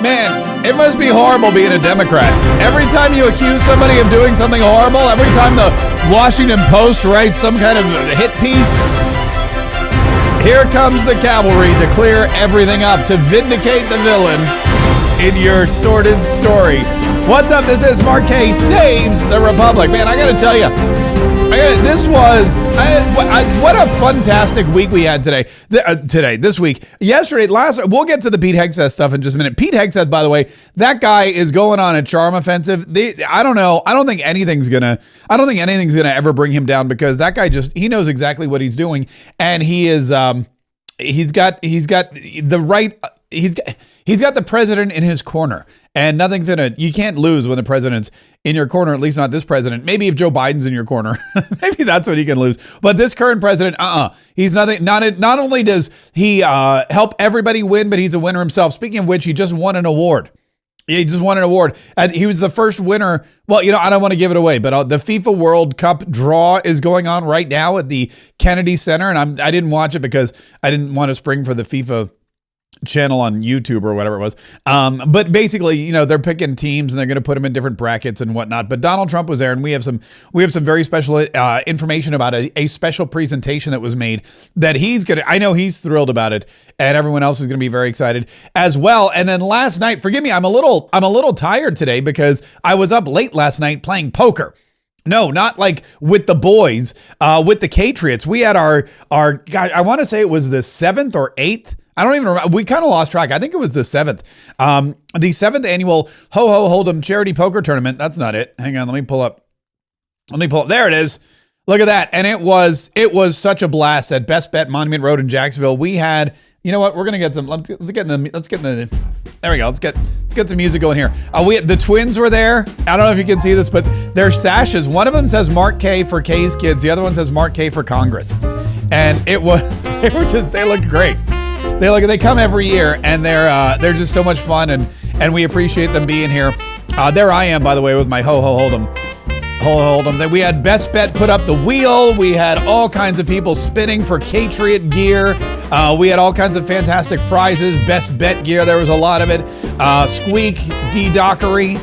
Man, it must be horrible being a Democrat. Every time you accuse somebody of doing something horrible, every time the Washington Post writes some kind of hit piece, here comes the cavalry to clear everything up, to vindicate the villain in your sordid story. What's up? This is Mark K. Saves the Republic. Man, I gotta tell you, what a fantastic week we had this week. Yesterday, we'll get to the Pete Hegseth stuff in just a minute. Pete Hegseth, by the way, that guy is going on a charm offensive. I don't know. I don't think anything's gonna ever bring him down, because that guy he knows exactly what he's doing, and he's got the president in his corner, and you can't lose when the president's in your corner, at least not this president. Maybe if Joe Biden's in your corner, maybe that's when he can lose. But this current president, he's nothing. Not only does he help everybody win, but he's a winner himself. Speaking of which, he just won an award. Yeah, he just won an award. And he was the first winner. Well, I don't want to give it away, but the FIFA World Cup draw is going on right now at the Kennedy Center. And I didn't watch it because I didn't want to spring for the FIFA channel on YouTube or whatever it was. But basically, they're picking teams and they're going to put them in different brackets and whatnot. But Donald Trump was there, and we have some very special information about a special presentation that was made that I know he's thrilled about it, and everyone else is going to be very excited as well. And then last night, forgive me, I'm a little tired today because I was up late last night playing poker. No, not like with the boys, with the Patriots. We had our God, I want to say it was the 7th or 8th. I don't even remember. We kind of lost track. I think it was the 7th. The 7th annual Ho Ho Hold'em charity poker tournament. That's not it. Hang on, let me pull up. There it is. Look at that. And it was such a blast at Best Bet Monument Road in Jacksonville. We had, you know what? We're gonna get some. Let's get in the. There we go. Let's get some music going here. The twins were there. I don't know if you can see this, but their sashes. One of them says Mark K for K's Kids. The other one says Mark K for Congress. And they look great. They come every year, and they're just so much fun, and we appreciate them being here. There I am, by the way, with my Ho Ho Hold'em. We had Best Bet put up the wheel. We had all kinds of people spinning for Patriot gear. We had all kinds of fantastic prizes. Best Bet gear, there was a lot of it. Squeak, D Dockery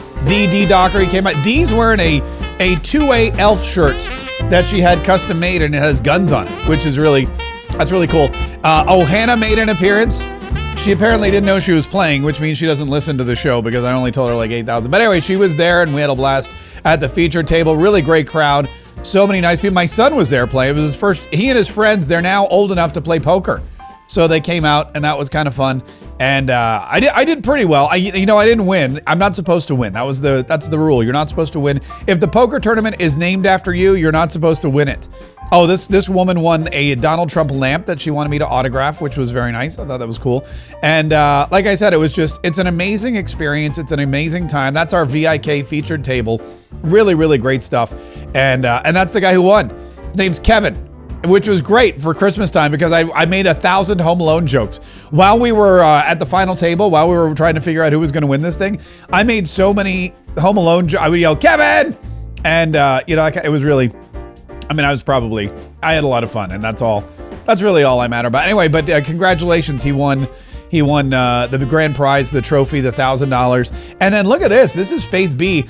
came out. Dee's wearing a 2A elf shirt that she had custom made, and it has guns on it, which is that's really cool. Hannah made an appearance. She apparently didn't know she was playing, which means she doesn't listen to the show because I only told her like 8,000. But anyway, she was there, and we had a blast at the feature table. Really great crowd. So many nice people. My son was there playing. It was his first. He and his friends, they're now old enough to play poker. So they came out, and that was kind of fun. And I did pretty well. I didn't win. I'm not supposed to win. That's the rule. You're not supposed to win. If the poker tournament is named after you, you're not supposed to win it. Oh, this woman won a Donald Trump lamp that she wanted me to autograph, which was very nice. I thought that was cool. And like I said, it's an amazing experience. It's an amazing time. That's our VIK featured table. Really, really great stuff. And that's the guy who won. His name's Kevin, which was great for Christmas time because I made 1,000 Home Alone jokes. While we were at the final table, while we were trying to figure out who was going to win this thing, I made so many Home Alone jokes. I would yell, Kevin! And, it was really... I had a lot of fun, and that's really all I matter about. Anyway, but congratulations. He won the grand prize, the trophy, the $1,000. And then look at this. This is Faith B.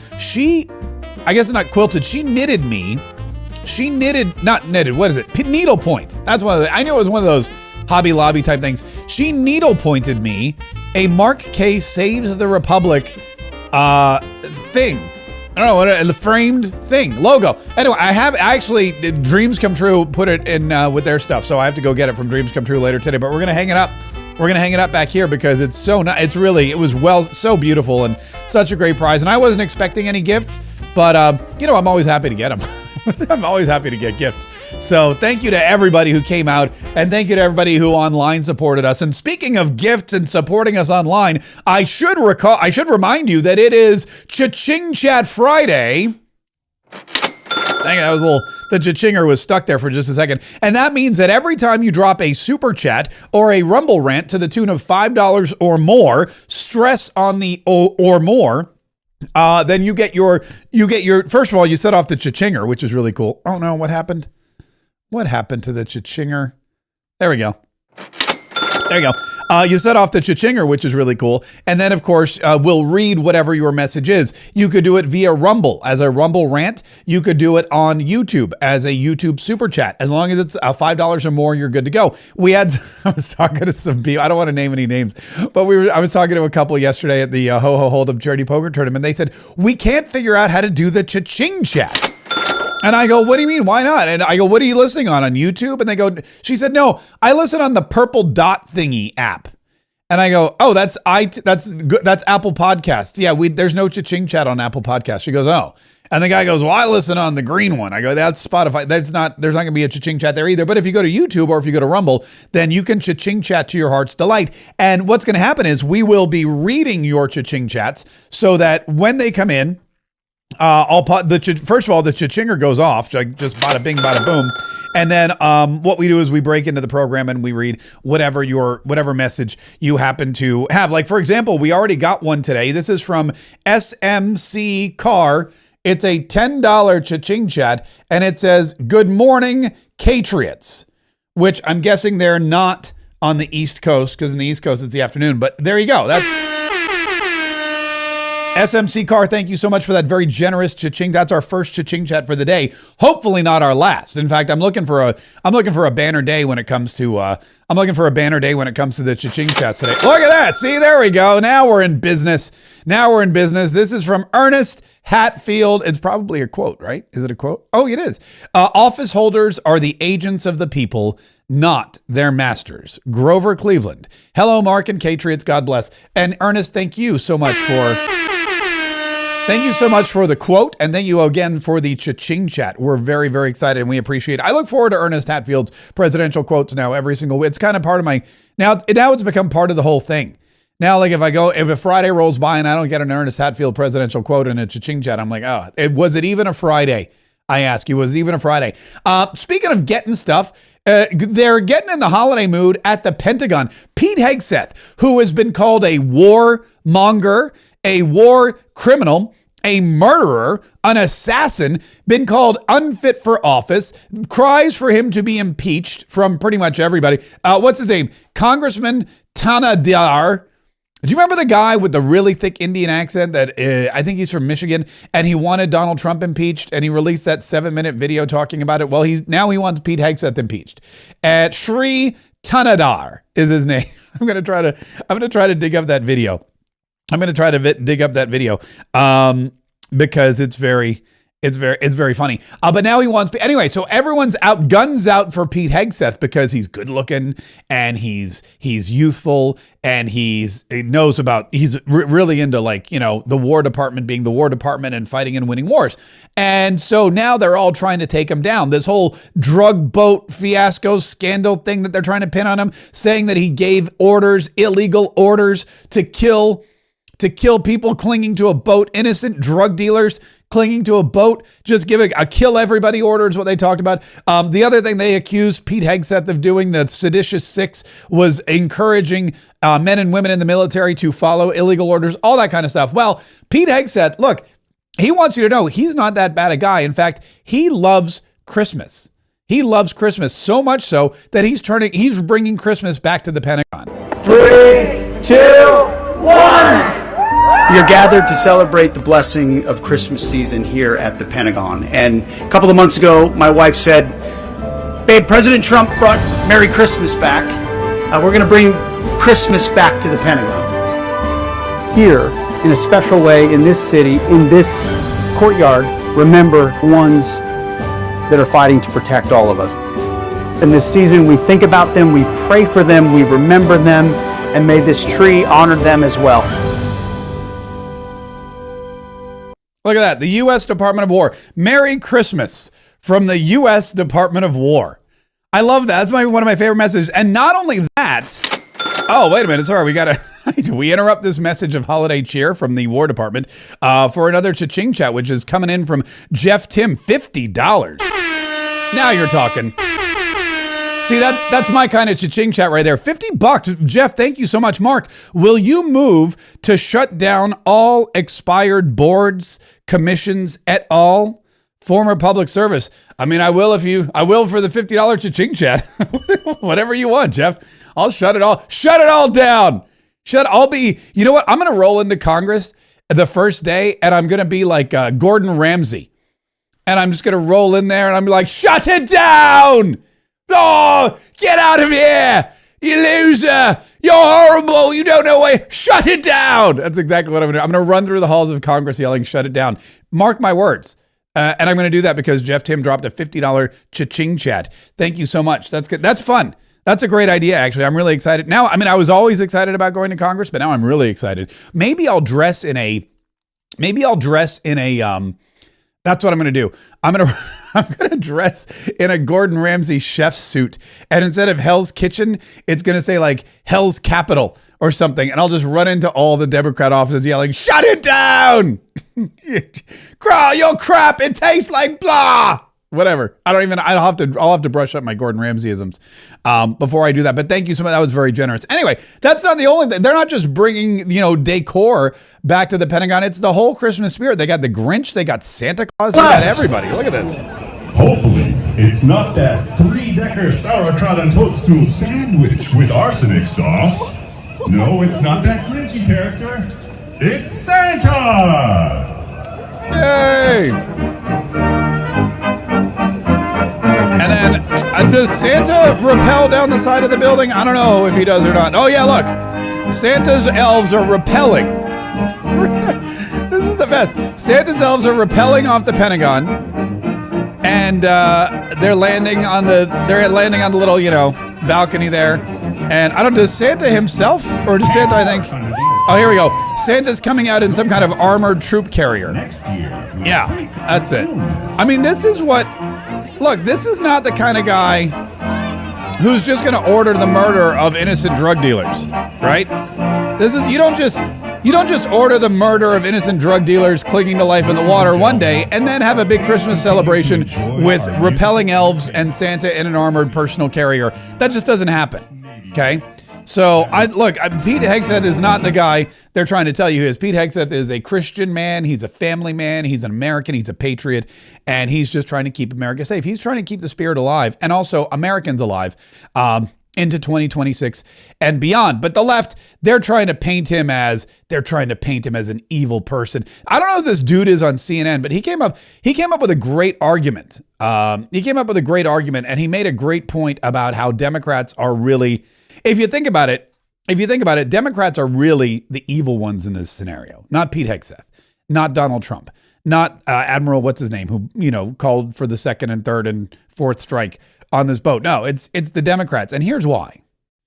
I guess not quilted. She knitted me. Not knitted. What is it? Needlepoint. That's one of I knew it was one of those Hobby Lobby type things. She needlepointed me a Mark K Saves the Republic thing. I don't know what the framed thing logo. Anyway, Dreams Come True put it in with their stuff, so I have to go get it from Dreams Come True later today. But we're gonna hang it up. We're gonna hang it up back here because it's so nice. It was so beautiful and such a great prize. And I wasn't expecting any gifts, but I'm always happy to get them. I'm always happy to get gifts. So thank you to everybody who came out, and thank you to everybody who online supported us. And speaking of gifts and supporting us online, I should remind you that it is Cha-Ching Chat Friday. Dang it, the cha-chinger was stuck there for just a second. And that means that every time you drop a super chat or a rumble rant to the tune of $5 or more, stress on the or more, then you get your, first of all, you set off the cha-chinger, which is really cool. Oh no, what happened? What happened to the cha-chinger? There we go. There you go. You set off the cha-chinger, which is really cool. And then, of course, we'll read whatever your message is. You could do it via Rumble as a Rumble rant. You could do it on YouTube as a YouTube super chat. As long as it's $5 or more, you're good to go. I was talking to some people. I don't want to name any names, but I was talking to a couple yesterday at the Ho Ho Hold'em charity poker tournament. They said, we can't figure out how to do the cha-ching chat. And I go, what do you mean? Why not? And I go, what are you listening on YouTube? And they go, she said, no, I listen on the purple dot thingy app. And I go, oh, that's good. That's Apple Podcasts. Yeah, there's no cha-ching chat on Apple Podcasts. She goes, oh. And the guy goes, well, I listen on the green one. I go, that's Spotify. There's not going to be a cha-ching chat there either. But if you go to YouTube or if you go to Rumble, then you can cha-ching chat to your heart's delight. And what's going to happen is we will be reading your cha-ching chats so that when they come in, first of all, the cha-chinger goes off, like just bada bing, bada boom. And then what we do is we break into the program and we read whatever message you happen to have. Like, for example, we already got one today. This is from SMC Car. It's a $10 cha-ching chat, and it says, good morning, Patriots, which I'm guessing they're not on the East Coast, because in the East Coast it's the afternoon. But there you go. That's SMC Car, thank you so much for that very generous cha-ching. That's our first cha-ching chat for the day. Hopefully not our last. In fact, I'm looking for a banner day when it comes to the cha-ching chats today. Look at that. See, there we go. Now we're in business. This is from Ernest Hatfield. It's probably a quote, right? Is it a quote? Oh, it is. Office holders are the agents of the people, not their masters. Grover Cleveland. Hello, Mark and Patriots. God bless. And Ernest, thank you so much for the quote, and thank you again for the cha-ching chat. We're very, very excited, and we appreciate it. I look forward to Ernest Hatfield's presidential quotes now every single week. It's kind of part of my now it's become part of the whole thing. Now, like if a Friday rolls by and I don't get an Ernest Hatfield presidential quote in a cha-ching chat, I'm like, oh, was it even a Friday? I ask you, was it even a Friday? Speaking of getting stuff, they're getting in the holiday mood at the Pentagon. Pete Hegseth, who has been called a warmonger, a war criminal, a murderer, an assassin, been called unfit for office, cries for him to be impeached from pretty much everybody. What's his name? Congressman Tanadar. Do you remember the guy with the really thick Indian accent that I think he's from Michigan, and he wanted Donald Trump impeached, and he released that 7-minute video talking about it? Well, he wants Pete Hegseth impeached. Shri Tanadar is his name. I'm gonna try to dig up that video. Because it's very funny. But now he wants, anyway, so everyone's out, guns out for Pete Hegseth because he's good looking and he's youthful and he's really into, like, you know, the War Department being the War Department and fighting and winning wars. And so now they're all trying to take him down. This whole drug boat fiasco scandal thing that they're trying to pin on him, saying that he gave illegal orders to kill people clinging to a boat, innocent drug dealers clinging to a boat, just give a kill everybody order is what they talked about. The other thing they accused Pete Hegseth of doing, the seditious six, was encouraging men and women in the military to follow illegal orders, all that kind of stuff. Well, Pete Hegseth, look, he wants you to know he's not that bad a guy. In fact, he loves Christmas. He loves Christmas so much so that he's bringing Christmas back to the Pentagon. 3, 2, 1. We are gathered to celebrate the blessing of Christmas season here at the Pentagon. And a couple of months ago, my wife said, babe, President Trump brought Merry Christmas back. We're going to bring Christmas back to the Pentagon. Here, in a special way, in this city, in this courtyard, remember the ones that are fighting to protect all of us. In this season, we think about them, we pray for them, we remember them, and may this tree honor them as well. Look at that. The U.S. Department of War. Merry Christmas from the U.S. Department of War. I love that. That's one of my favorite messages. And not only that, oh, wait a minute. Sorry, we interrupt this message of holiday cheer from the War Department for another cha-ching chat, which is coming in from Jeff Tim, $50. Now you're talking. See, that's my kind of cha-ching chat right there. $50. Jeff, thank you so much. Mark, will you move to shut down all expired boards, commissions, et al. former public service. I mean, I will for the $50 cha-ching chat. Whatever you want, Jeff. I'll shut it all down. You know what? I'm going to roll into Congress the first day and I'm going to be like Gordon Ramsay. And I'm just going to roll in there and I'm like, shut it down. Oh, get out of here. You loser. You're horrible. You don't know why. Shut it down. That's exactly what I'm going to do. I'm going to run through the halls of Congress yelling, shut it down. Mark my words. And I'm going to do that because Jeff Tim dropped a $50 cha-ching chat. Thank you so much. That's good. That's fun. That's a great idea, actually. I'm really excited. Now, I mean, I was always excited about going to Congress, but now I'm really excited. Maybe I'll dress in a, that's what I'm going to do. I'm going to dress in a Gordon Ramsay chef suit. And instead of Hell's Kitchen, it's going to say like Hell's Capital or something. And I'll just run into all the Democrat offices yelling, shut it down. Crawl your crap. It tastes like blah. Whatever. I'll have to brush up my Gordon Ramsay-isms before I do that. But thank you so much. That was very generous. Anyway, that's not the only thing. They're not just bringing, decor back to the Pentagon. It's the whole Christmas spirit. They got the Grinch. They got Santa Claus. They got everybody. Look at this. Hopefully, it's not that 3-decker sauerkraut and toadstool sandwich with arsenic sauce. No, it's not that Grinchy character. It's Santa! Yay! And then, does Santa rappel down the side of the building? I don't know if he does or not. Oh, yeah, look. Santa's elves are rappelling. This is the best. Santa's elves are rappelling off the Pentagon. And they're landing on the little, balcony there. And I don't know, does Santa himself? Or does Santa, I think... Oh, here we go. Santa's coming out in some kind of armored troop carrier. Yeah, that's it. I mean, this is what... Look, this is not the kind of guy who's just going to order the murder of innocent drug dealers, right? You don't just order the murder of innocent drug dealers clinging to life in the water one day and then have a big Christmas celebration with rappelling elves and Santa in an armored personal carrier. That just doesn't happen. Okay? So, Pete Hegseth is not the guy they're trying to tell you is. Pete Hegseth is a Christian man. He's a family man. He's an American. He's a patriot. And he's just trying to keep America safe. He's trying to keep the spirit alive and also Americans alive into 2026 and beyond. But the left, they're trying to paint him as an evil person. I don't know if this dude is on CNN, but he came up with a great argument. And he made a great point about how Democrats are really... If you think about it, Democrats are really the evil ones in this scenario. Not Pete Hegseth, not Donald Trump, not Admiral what's his name, who called for the second and third and fourth strike on this boat. No, it's the Democrats, and here's why.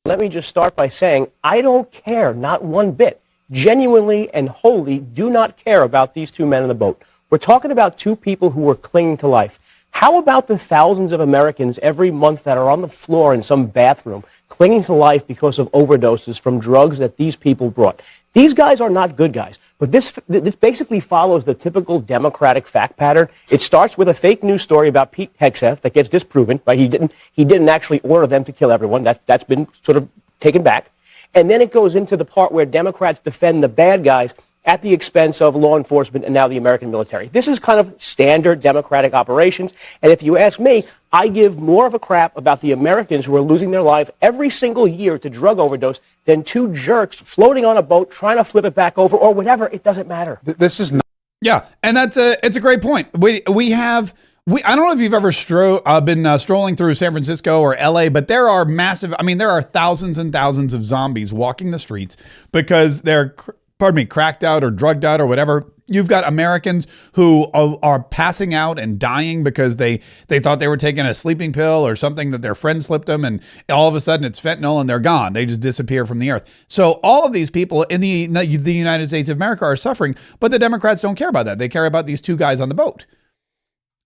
Let me just start by saying I don't care, not one bit. Genuinely and wholly do not care about these two men in the boat. We're talking about two people who were clinging to life. How about the thousands of Americans every month that are on the floor in some bathroom clinging to life because of overdoses from drugs that these people brought? These guys are not good guys. But this basically follows the typical Democratic fact pattern. It starts with a fake news story about Pete Hegseth that gets disproven. Right? He didn't actually order them to kill everyone. That's been sort of taken back. And then it goes into the part where Democrats defend the bad guys at the expense of law enforcement and now the American military. This is kind of standard Democratic operations. And if you ask me, I give more of a crap about the Americans who are losing their life every single year to drug overdose than two jerks floating on a boat trying to flip it back over or whatever. It doesn't matter. This is not. Yeah, and it's a great point. I don't know if you've ever been strolling through San Francisco or LA, but there are thousands and thousands of zombies walking the streets because they're cracked out or drugged out or whatever. You've got Americans who are passing out and dying because they thought they were taking a sleeping pill or something that their friend slipped them, and all of a sudden it's fentanyl and they're gone. They just disappear from the earth. So all of these people in the United States of America are suffering, but the Democrats don't care about that. They care about these two guys on the boat.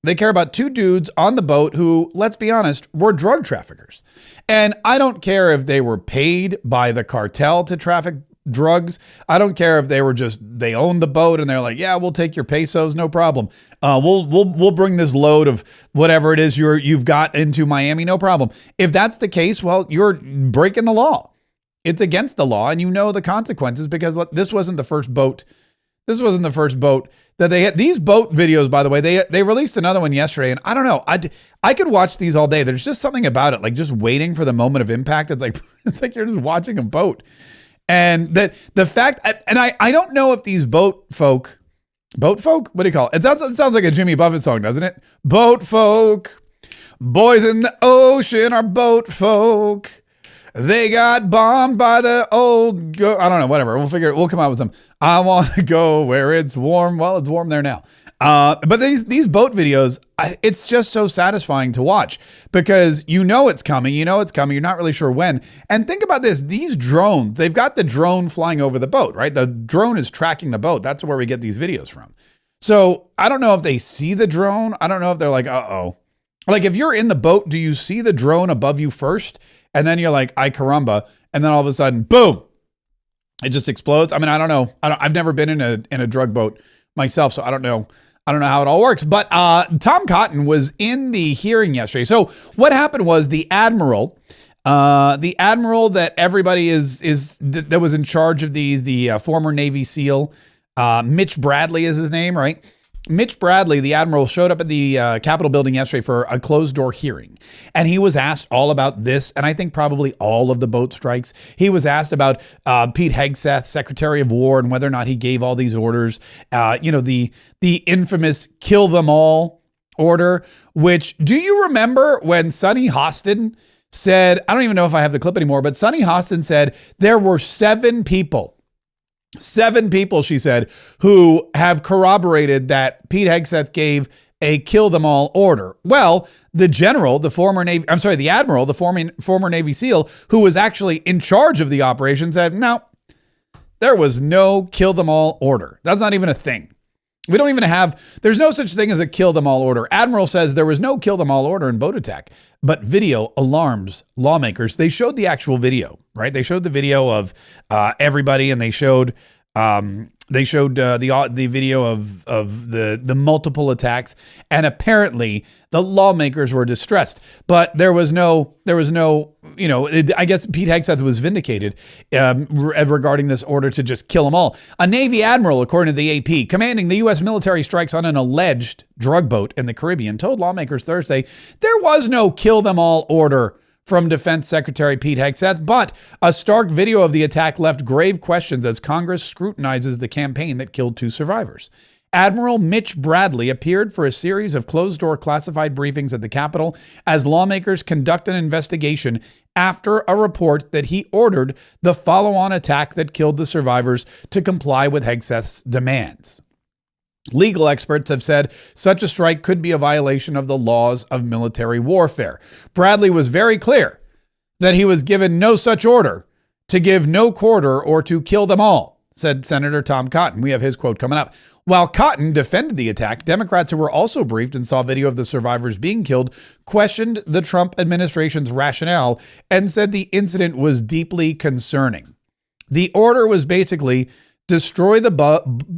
They care about two dudes on the boat who, let's be honest, were drug traffickers. And I don't care if they were paid by the cartel to traffic drugs. I don't care if they owned the boat and they're like, yeah, we'll take your pesos, no problem. We'll bring this load of whatever it is you've got into Miami, no problem. If that's the case, well, you're breaking the law. It's against the law, and you know the consequences because this wasn't the first boat This wasn't the first boat that they had. These boat videos, by the way, they released another one yesterday, and I don't know. I could watch these all day. There's just something about it, like just waiting for the moment of impact. It's like you're just watching a boat. And that the fact, and I don't know if these boat folk, what do you call it? It sounds like a Jimmy Buffett song, doesn't it? Boat folk, boys in the ocean are boat folk. They got bombed by the old, I don't know, whatever. We'll come out with some. I want to go where it's warm. Well, it's warm there now. But these boat videos, it's just so satisfying to watch because you know it's coming. You're not really sure when. And think about this. These drones, they've got the drone flying over the boat, right? The drone is tracking the boat. That's where we get these videos from. So I don't know if they see the drone. I don't know if they're like, uh-oh. Like if you're in the boat, do you see the drone above you first? And then you're like, ay caramba. And then all of a sudden, boom, it just explodes. I mean, I don't know. I've never been in a drug boat myself, so I don't know how it all works. But Tom Cotton was in the hearing yesterday. So what happened was the admiral that everybody that was in charge of these, the former Navy SEAL, Mitch Bradley is his name, right? Mitch Bradley, the admiral, showed up at the Capitol building yesterday for a closed-door hearing. And he was asked all about this, and I think probably all of the boat strikes. He was asked about Pete Hegseth, Secretary of War, and whether or not he gave all these orders. The infamous kill them all order, which, do you remember when Sonny Hostin said, I don't even know if I have the clip anymore, but Sonny Hostin said there were 7 people, she said, who have corroborated that Pete Hegseth gave a kill them all order. Well, the admiral, the former Navy SEAL, who was actually in charge of the operation, said, no, there was no kill them all order. That's not even a thing. We don't even there's no such thing as a kill them all order. Admiral says there was no kill them all order in boat attack, but video alarms lawmakers. They showed the actual video, right? They showed the video of everybody, and they showed the video of the multiple attacks, and apparently the lawmakers were distressed. But there was no, I guess Pete Hegseth was vindicated regarding this order to just kill them all. A Navy admiral, according to the AP, commanding the U.S. military strikes on an alleged drug boat in the Caribbean, told lawmakers Thursday there was no kill them all order from Defense Secretary Pete Hegseth, but a stark video of the attack left grave questions as Congress scrutinizes the campaign that killed 2 survivors. Admiral Mitch Bradley appeared for a series of closed-door classified briefings at the Capitol as lawmakers conduct an investigation after a report that he ordered the follow-on attack that killed the survivors to comply with Hegseth's demands. Legal experts have said such a strike could be a violation of the laws of military warfare. Bradley was very clear that he was given no such order to give no quarter or to kill them all, said Senator Tom Cotton. We have his quote coming up. While Cotton defended the attack, Democrats who were also briefed and saw video of the survivors being killed questioned the Trump administration's rationale and said the incident was deeply concerning. The order was basically destroy the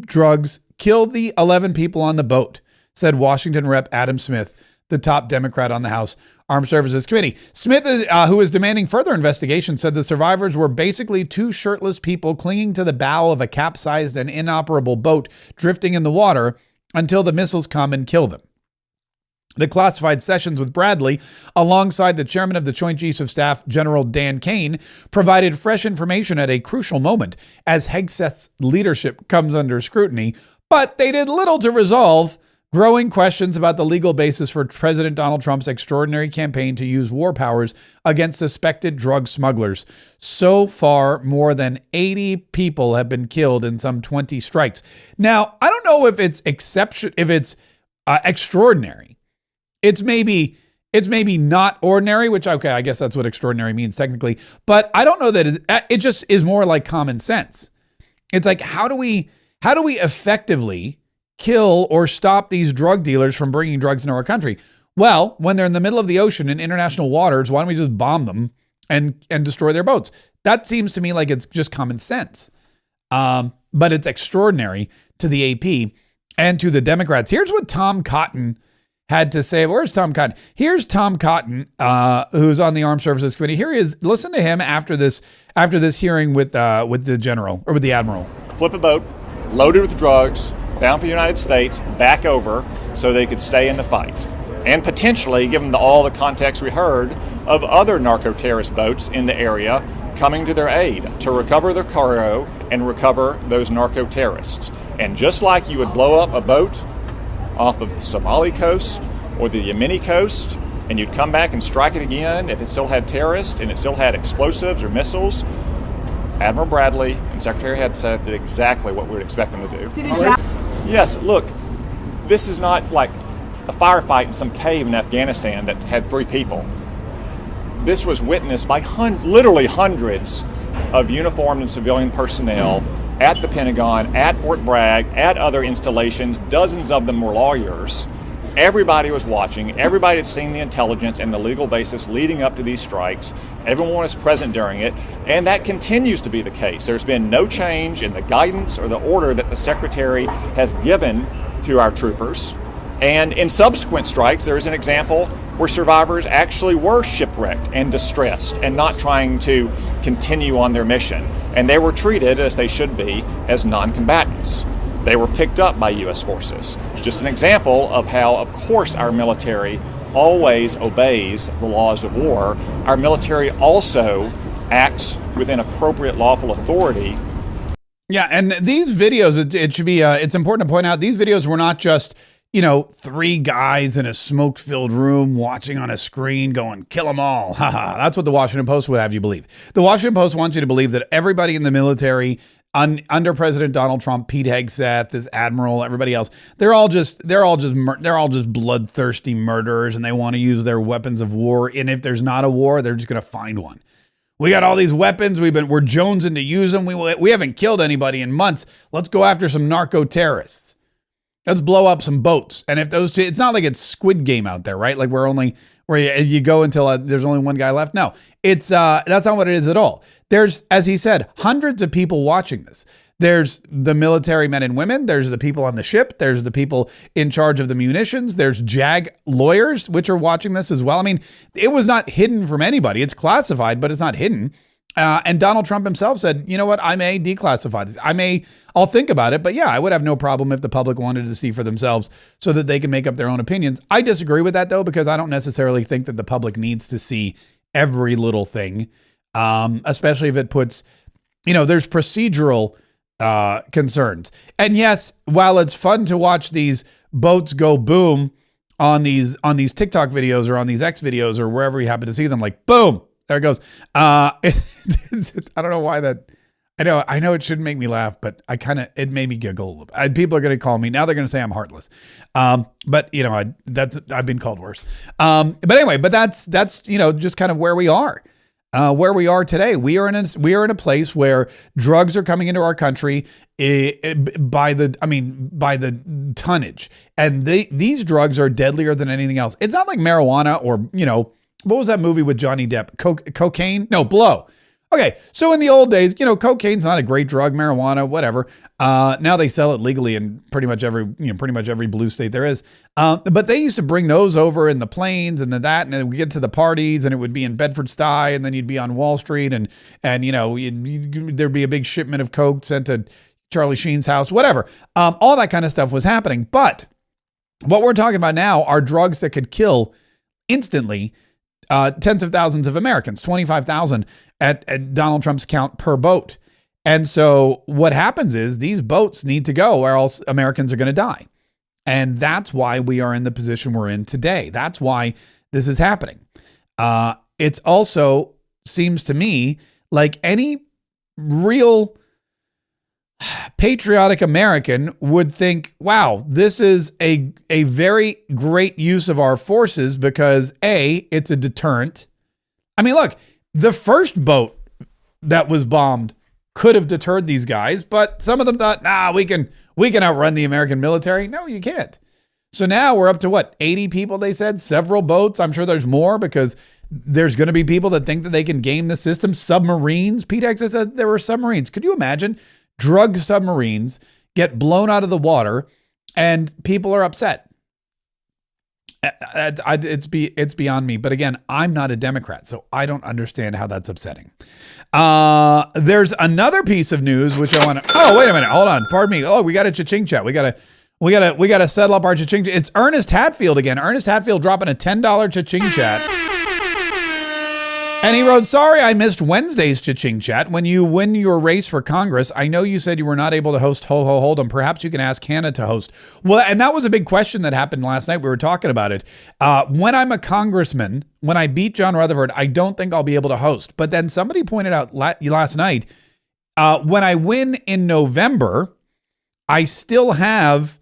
drugs, kill the 11 people on the boat, said Washington Rep. Adam Smith, the top Democrat on the House Armed Services Committee. Smith, who is demanding further investigation, said the survivors were basically 2 shirtless people clinging to the bow of a capsized and inoperable boat drifting in the water until the missiles come and kill them. The classified sessions with Bradley, alongside the chairman of the Joint Chiefs of Staff, General Dan Kane, provided fresh information at a crucial moment as Hegseth's leadership comes under scrutiny, but they did little to resolve growing questions about the legal basis for President Donald Trump's extraordinary campaign to use war powers against suspected drug smugglers. So far, more than 80 people have been killed in some 20 strikes. Now, I don't know if it's extraordinary. It's maybe not ordinary, which, okay, I guess that's what extraordinary means technically, but I don't know that it just is more like common sense. It's like, how do we effectively kill or stop these drug dealers from bringing drugs into our country? Well, when they're in the middle of the ocean in international waters, why don't we just bomb them and destroy their boats? That seems to me like it's just common sense. But it's extraordinary to the AP and to the Democrats. Here's what Tom Cotton had to say. Where's Tom Cotton? Here's Tom Cotton, who's on the Armed Services Committee. Here he is. Listen to him after this hearing with the general or with the admiral. Flip a boat, loaded with drugs, bound for the United States, back over so they could stay in the fight. And potentially, given all the context we heard, of other narco-terrorist boats in the area coming to their aid to recover their cargo and recover those narco-terrorists. And just like you would blow up a boat off of the Somali coast or the Yemeni coast, and you'd come back and strike it again if it still had terrorists and it still had explosives or missiles, Admiral Bradley and Secretary Hegseth did exactly what we would expect them to do. Yes, look, this is not like a firefight in some cave in Afghanistan that had 3 people. This was witnessed by literally hundreds of uniformed and civilian personnel at the Pentagon, at Fort Bragg, at other installations. Dozens of them were lawyers. Everybody was watching. Everybody had seen the intelligence and the legal basis leading up to these strikes. Everyone was present during it, and that continues to be the case. There's been no change in the guidance or the order that the Secretary has given to our troopers. And in subsequent strikes, there is an example where survivors actually were shipwrecked and distressed and not trying to continue on their mission. And they were treated, as they should be, as non-combatants. They were picked up by U.S. forces. Just an example of how, of course, our military always obeys the laws of war. Our military also acts within appropriate lawful authority. Yeah, and these videos, it should be, it's important to point out, these videos were not just, 3 guys in a smoke-filled room watching on a screen going, kill them all. Haha. That's what the Washington Post would have you believe. The Washington Post wants you to believe that everybody in the military under President Donald Trump, Pete Hegseth, this admiral, everybody else, they're all just bloodthirsty murderers, and they want to use their weapons of war. And if there's not a war, they're just going to find one. We got all these weapons. We're jonesing to use them. We haven't killed anybody in months. Let's go after some narco terrorists. Let's blow up some boats. And if those two, it's not like it's Squid Game out there, right? Like where you go until there's only one guy left. No, it's that's not what it is at all. There's, as he said, hundreds of people watching this. There's the military men and women. There's the people on the ship. There's the people in charge of the munitions. There's JAG lawyers, which are watching this as well. I mean, it was not hidden from anybody. It's classified, but it's not hidden. And Donald Trump himself said, you know what, I may declassify this. I'll think about it. But yeah, I would have no problem if the public wanted to see for themselves so that they can make up their own opinions. I disagree with that, though, because I don't necessarily think that the public needs to see every little thing, especially if it puts, there's procedural concerns. And yes, while it's fun to watch these boats go boom on these TikTok videos or on these X videos or wherever you happen to see them, like boom, there it goes. I don't know why that. I know it shouldn't make me laugh, but it made me giggle a little bit. People are going to call me now. They're going to say I'm heartless. But I've been called worse. But anyway, that's just kind of where we are. Where we are today, we are in a place where drugs are coming into our country by the tonnage, and these drugs are deadlier than anything else. It's not like marijuana or what was that movie with Johnny Depp? Cocaine? No, blow. Okay, so in the old days, cocaine's not a great drug. Marijuana, whatever. Now they sell it legally in pretty much every blue state there is. But they used to bring those over in the planes and and then we get to the parties, and it would be in Bedford-Stuy, and then you'd be on Wall Street, and there'd be a big shipment of coke sent to Charlie Sheen's house, whatever. All that kind of stuff was happening. But what we're talking about now are drugs that could kill instantly tens of thousands of Americans, 25,000 at Donald Trump's count per boat. And so what happens is these boats need to go or else Americans are going to die. And that's why we are in the position we're in today. That's why this is happening. It's also seems to me like any real patriotic American would think, wow, this is a very great use of our forces because A, it's a deterrent. I mean, look, the first boat that was bombed could have deterred these guys, but some of them thought, nah, we can outrun the American military. No, you can't. So now we're up to what, 80 people, they said, several boats. I'm sure there's more because there's going to be people that think that they can game the system. Submarines. Pete Hegseth said there were submarines. Could you imagine drug submarines get blown out of the water and people are upset? It's beyond me. But again, I'm not a Democrat, so I don't understand how that's upsetting. There's another piece of news which I want to. Oh, wait a minute, hold on. Pardon me. Oh, we got a cha-ching chat. We gotta settle up our cha-ching. It's Ernest Hatfield again. Ernest Hatfield dropping a $10 cha-ching chat. And he wrote, sorry I missed Wednesday's cha-ching chat. When you win your race for Congress, I know you said you were not able to host Ho Ho Hold'em. Perhaps you can ask Hannah to host. Well, and that was a big question that happened last night. We were talking about it. When I'm a congressman, when I beat John Rutherford, I don't think I'll be able to host. But then somebody pointed out last night, when I win in November, I still have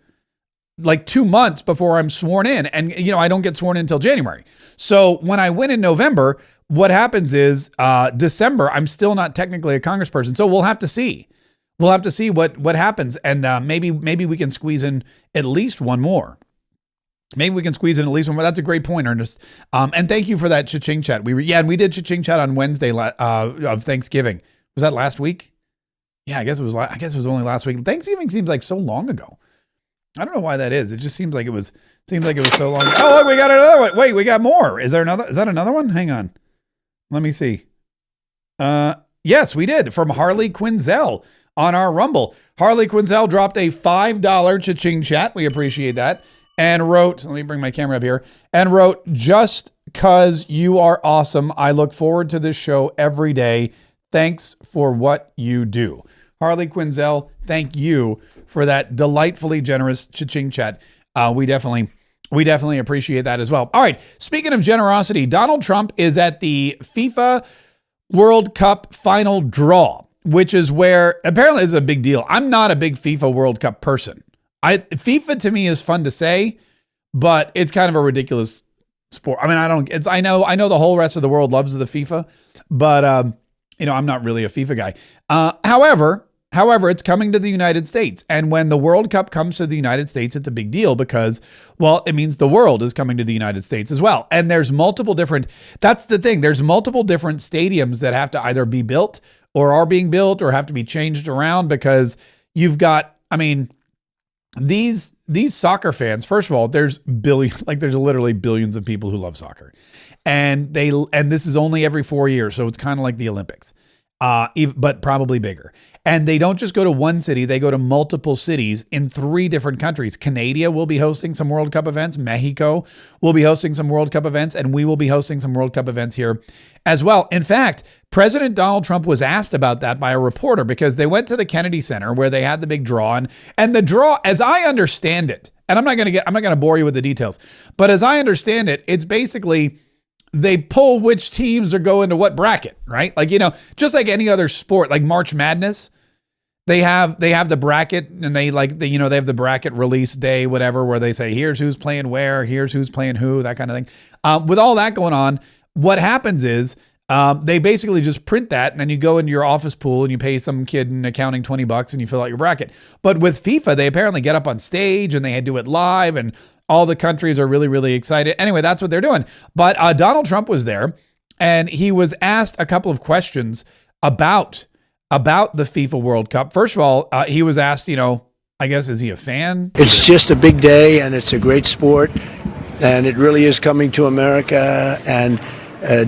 like 2 months before I'm sworn in. And, I don't get sworn in until January. So when I win in November, what happens is December, I'm still not technically a congressperson. So we'll have to see. We'll have to see what happens. And maybe we can squeeze in at least one more. Maybe we can squeeze in at least one more. That's a great point, Ernest. And thank you for that cha-ching chat. And we did cha-ching chat on Wednesday of Thanksgiving. Was that last week? Yeah, I guess it was only last week. Thanksgiving seems like so long ago. I don't know why that is. It just seems like it was so long ago. Oh, look, we got another one. Wait, we got more. Is that another one? Hang on. Let me see. Yes, we did, from Harley Quinzel on our Rumble. Harley Quinzel dropped a $5 cha-ching chat. We appreciate that. And wrote, let me bring my camera up here, and wrote, just cause you are awesome. I look forward to this show every day. Thanks for what you do. Harley Quinzel, thank you for that delightfully generous cha-ching chat. We definitely appreciate that as well. All right. Speaking of generosity, Donald Trump is at the FIFA World Cup final draw, which is where apparently is a big deal. I'm not a big FIFA World Cup person. FIFA to me is fun to say, but it's kind of a ridiculous sport. I mean, I know the whole rest of the world loves the FIFA, but I'm not really a FIFA guy. However, it's coming to the United States. And when the World Cup comes to the United States, it's a big deal because, well, it means the world is coming to the United States as well. And that's the thing. There's multiple different stadiums that have to either be built or are being built or have to be changed around because you've got, these soccer fans, first of all, there's literally billions of people who love soccer. And this is only every 4 years. So it's kind of like the Olympics. But probably bigger. And they don't just go to one city, they go to multiple cities in 3 different countries. Canada will be hosting some World Cup events. Mexico will be hosting some World Cup events, and we will be hosting some World Cup events here as well. In fact, President Donald Trump was asked about that by a reporter because they went to the Kennedy Center where they had the big draw. And the draw, as I understand it, and I'm not going to bore you with the details, but as I understand it, it's basically they pull which teams are going to what bracket, right? Like, just like any other sport, like March Madness, they have the bracket and they have the bracket release day, whatever, where they say, here's who's playing where, here's who's playing who, that kind of thing. With all that going on, what happens is they basically just print that and then you go into your office pool and you pay some kid in accounting $20 and you fill out your bracket. But with FIFA, they apparently get up on stage and they do it live and all the countries are really, really excited. Anyway, that's what they're doing. But Donald Trump was there and he was asked a couple of questions about the FIFA World Cup. First of all, he was asked, I guess, is he a fan? It's just a big day and it's a great sport and it really is coming to America and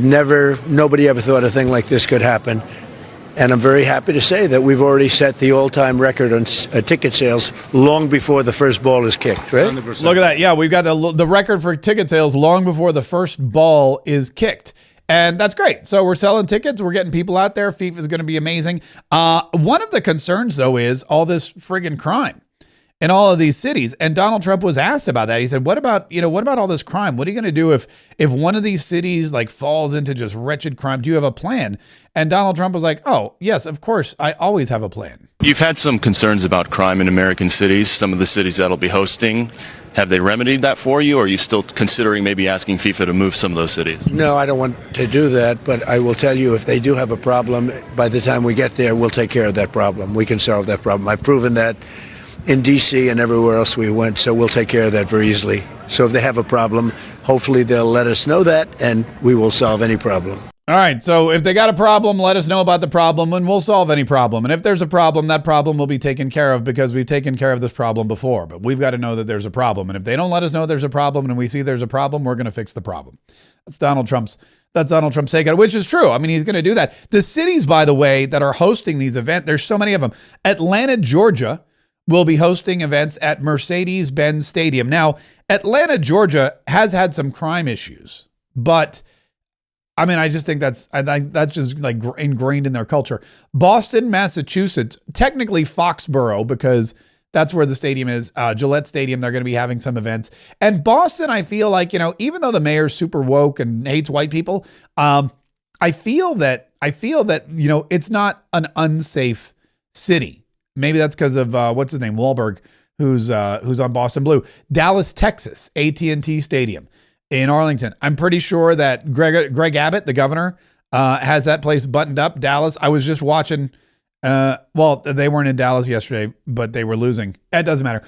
nobody ever thought a thing like this could happen. And I'm very happy to say that we've already set the all-time record on ticket sales long before the first ball is kicked, right? 100%. Look at that. Yeah, we've got the record for ticket sales long before the first ball is kicked. And that's great. So we're selling tickets. We're getting people out there. FIFA is going to be amazing. One of the concerns, though, is all this friggin' crime in all of these cities. And Donald Trump was asked about that. He said, what about all this crime? What are you going to do if one of these cities falls into just wretched crime? Do you have a plan? And Donald Trump was like, oh, yes, of course. I always have a plan. You've had some concerns about crime in American cities. Some of the cities that'll be hosting, have they remedied that for you? Or are you still considering maybe asking FIFA to move some of those cities? No, I don't want to do that. But I will tell you, if they do have a problem, by the time we get there, we'll take care of that problem. We can solve that problem. I've proven that in D.C. and everywhere else we went, so we'll take care of that very easily. So if they have a problem, hopefully they'll let us know that, and we will solve any problem. All right, so if they got a problem, let us know about the problem and we'll solve any problem. And if there's a problem, that problem will be taken care of because we've taken care of this problem before. But we've got to know that there's a problem. And if they don't let us know there's a problem and we see there's a problem, we're going to fix the problem. That's Donald Trump's take on it, which is true. I mean, he's going to do that. The cities, by the way, that are hosting these events, there's so many of them. Atlanta, Georgia will be hosting events at Mercedes-Benz Stadium. Now, Atlanta, Georgia has had some crime issues, but I mean, I just think that's just like ingrained in their culture. Boston, Massachusetts, technically Foxborough, because that's where the stadium is. Gillette Stadium, they're going to be having some events. And Boston, I feel like, even though the mayor's super woke and hates white people, I feel that, it's not an unsafe city. Maybe that's because of, what's his name? Wahlberg, who's on Boston Blue. Dallas, Texas, AT&T Stadium. In Arlington, I'm pretty sure that Greg Abbott, the governor, has that place buttoned up. Dallas, I was just watching. Well, they weren't in Dallas yesterday, but they were losing. It doesn't matter.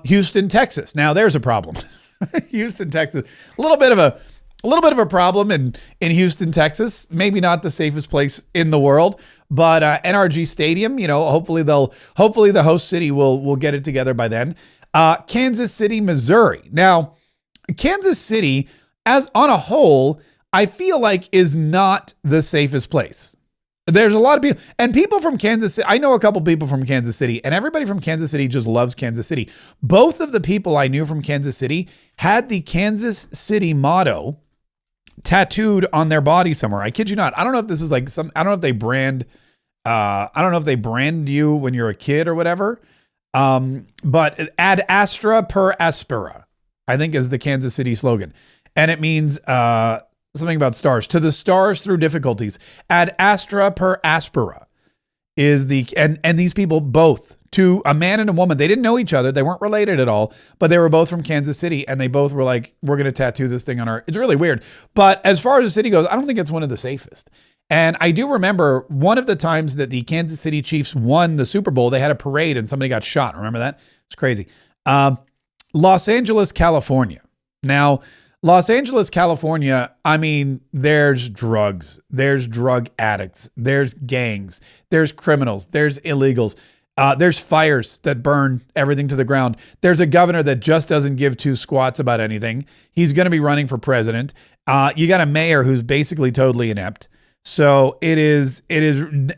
Houston, Texas. Now there's a problem. Houston, Texas. A little bit of a problem in Houston, Texas. Maybe not the safest place in the world, but NRG Stadium. Hopefully the host city will get it together by then. Kansas City, Missouri. Now, Kansas City, as on a whole, I feel like is not the safest place. There's a lot of people, and people from Kansas City. I know a couple people from Kansas City, and everybody from Kansas City just loves Kansas City. Both of the people I knew from Kansas City had the Kansas City motto tattooed on their body somewhere. I kid you not. I don't know if this is like I don't know if they brand. I don't know if they brand you when you're a kid or whatever. But ad astra per aspera, I think, is the Kansas City slogan. And it means something about stars. To the stars through difficulties. Ad astra per aspera is and these people both, to a man and a woman, they didn't know each other. They weren't related at all, but they were both from Kansas City and they both were like, we're going to tattoo this thing on our, it's really weird. But as far as the city goes, I don't think it's one of the safest. And I do remember one of the times that the Kansas City Chiefs won the Super Bowl, they had a parade and somebody got shot. Remember that? It's crazy. Los Angeles, California. Now, Los Angeles, California, I mean, there's drugs, there's drug addicts, there's gangs, there's criminals, there's illegals, there's fires that burn everything to the ground. There's a governor that just doesn't give two squats about anything. He's going to be running for president. You got a mayor who's basically totally inept. So it is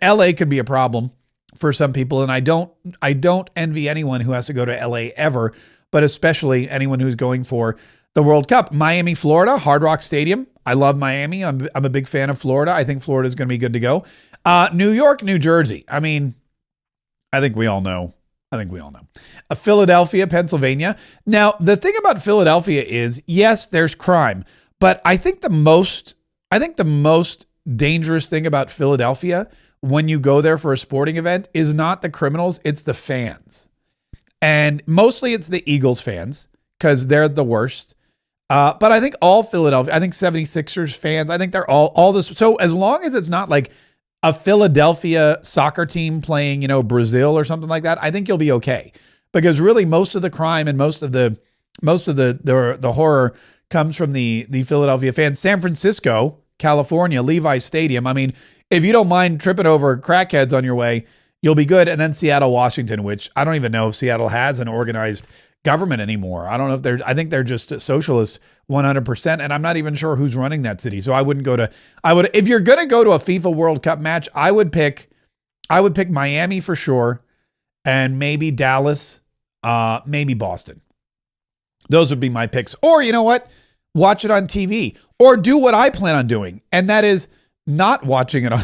LA could be a problem for some people. And I don't envy anyone who has to go to LA ever, but especially anyone who's going for the World Cup. Miami, Florida, Hard Rock Stadium. I love Miami. I'm a big fan of Florida. I think Florida is going to be good to go. New York, New Jersey. I mean, I think we all know. Philadelphia, Pennsylvania. Now, the thing about Philadelphia is, yes, there's crime, but I think the most dangerous thing about Philadelphia when you go there for a sporting event is not the criminals, it's the fans. And mostly it's the Eagles fans because they're the worst. But I think all Philadelphia, I think 76ers fans, I think they're all this. So as long as it's not like a Philadelphia soccer team playing, Brazil or something like that, I think you'll be okay. Because really most of the crime and most of the horror comes from the Philadelphia fans. San Francisco, California, Levi's Stadium. I mean, if you don't mind tripping over crackheads on your way, you'll be good. And then Seattle, Washington, which I don't even know if Seattle has an organized government anymore. I don't know if I think they're just socialist 100%. And I'm not even sure who's running that city. So if you're going to go to a FIFA World Cup match, I would pick Miami for sure. And maybe Dallas, maybe Boston. Those would be my picks. Or you know what? Watch it on TV or do what I plan on doing. And that is not watching it on,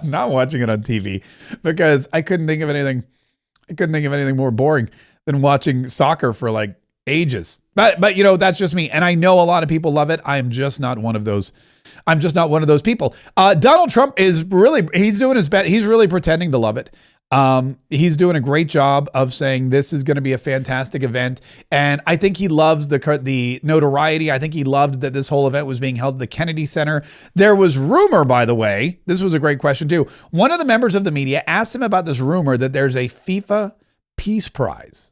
not watching it on TV because I couldn't think of anything more boring than watching soccer for like ages. But that's just me. And I know a lot of people love it. I'm just not one of those. I'm just not one of those people. Donald Trump he's doing his best. He's really pretending to love it. He's doing a great job of saying this is going to be a fantastic event. And I think he loves the notoriety. I think he loved that this whole event was being held at the Kennedy Center. There was rumor, by the way, this was a great question too. One of the members of the media asked him about this rumor that there's a FIFA Peace Prize.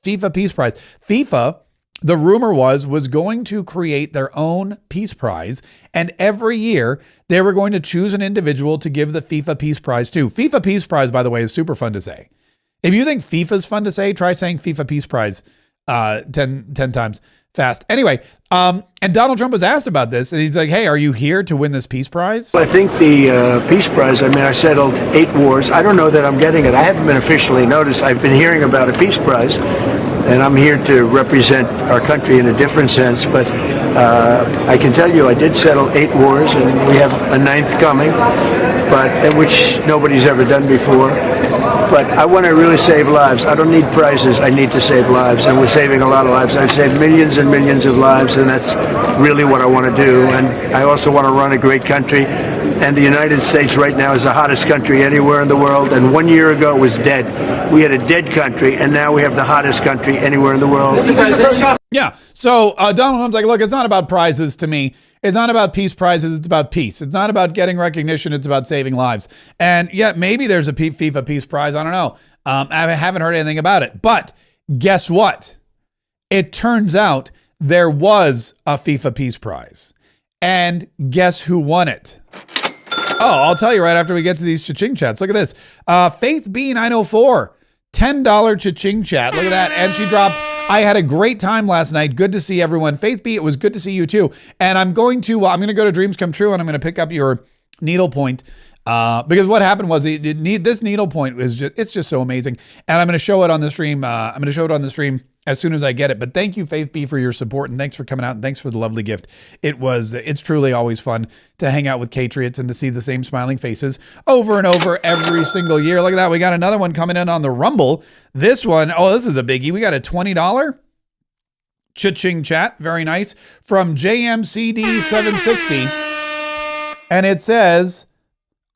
FIFA the rumor was going to create their own Peace Prize. And every year they were going to choose an individual to give the FIFA Peace Prize to. FIFA Peace Prize, by the way, is super fun to say. If you think FIFA's fun to say, try saying FIFA Peace Prize 10 times fast. Anyway, and Donald Trump was asked about this, and he's like, hey, are you here to win this Peace Prize? I think the Peace Prize, I settled 8 wars. I don't know that I'm getting it. I haven't been officially noticed. I've been hearing about a Peace Prize, and I'm here to represent our country in a different sense. But I can tell you I did settle 8 wars, and we have a 9th coming, which nobody's ever done before. But I want to really save lives. I don't need prizes. I need to save lives, and we're saving a lot of lives. I've saved millions and millions of lives, and that's really what I want to do. And I also want to run a great country. And the United States right now is the hottest country anywhere in the world. And 1 year ago it was dead. We had a dead country, and now we have the hottest country anywhere in the world. Yeah. So Donald Trump's like, look, it's not about prizes to me. It's not about peace prizes. It's about peace. It's not about getting recognition. It's about saving lives. And yeah, maybe there's a FIFA Peace Prize. I don't know. I haven't heard anything about it. But guess what? It turns out there was a FIFA Peace Prize. And guess who won it? Oh, I'll tell you right after we get to these cha-ching chats. Look at this. Faith B904, $10 cha-ching chat. Look at that. And she dropped, I had a great time last night. Good to see everyone. Faith B, it was good to see you too. And I'm going to go to Dreams Come True, and I'm going to pick up your needlepoint. Because what happened was this needlepoint is it's just so amazing. And I'm going to show it on the stream. I'm going to show it on the stream as soon as I get it. But thank you, Faith B, for your support, and thanks for coming out, and thanks for the lovely gift. It's truly always fun to hang out with Catriots and to see the same smiling faces over and over every single year. Look at that. We got another one coming in on the Rumble. This one, this is a biggie. We got a $20 cha-ching chat. Very nice. From JMCD760. And it says,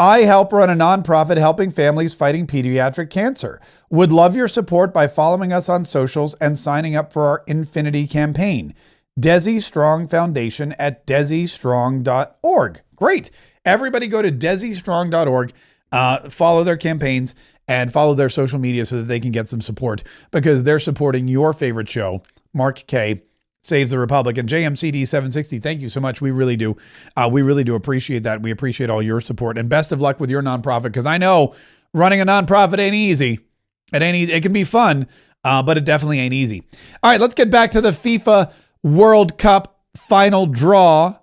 I help run a nonprofit helping families fighting pediatric cancer. Would love your support by following us on socials and signing up for our Infinity campaign. Desi Strong Foundation at desistrong.org. Great. Everybody go to desistrong.org, follow their campaigns, and follow their social media so that they can get some support, because they're supporting your favorite show, Mark K. Saves the Republic. And JMCD 760, thank you so much. We really do. We really do appreciate that. We appreciate all your support, and best of luck with your nonprofit, because I know running a nonprofit ain't easy. It ain't easy. It can be fun, but it definitely ain't easy. All right, let's get back to the FIFA World Cup final draw,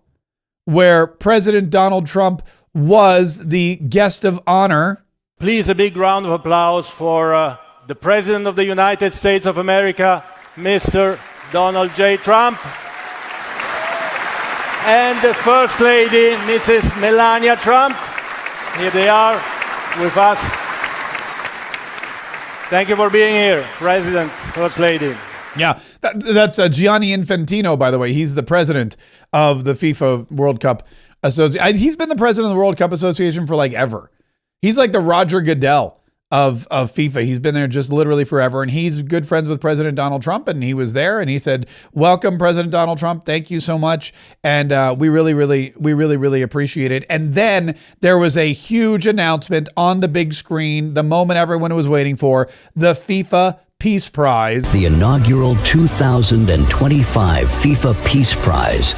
where President Donald Trump was the guest of honor. Please, a big round of applause for the President of the United States of America, Mr. Donald J. Trump, and the First Lady, Mrs. Melania Trump. Here they are with us. Thank you for being here, President, First Lady. Yeah, that's Gianni Infantino, by the way. He's the president of the FIFA World Cup Association. He's been the president of the World Cup Association for like ever. He's like the Roger Goodell of FIFA. He's been there just literally forever, and he's good friends with President Donald Trump, and he was there, and he said, welcome, President Donald Trump. Thank you so much. And we really appreciate it. And then there was a huge announcement on the big screen, the moment everyone was waiting for, the FIFA Peace Prize. The inaugural 2025 FIFA Peace Prize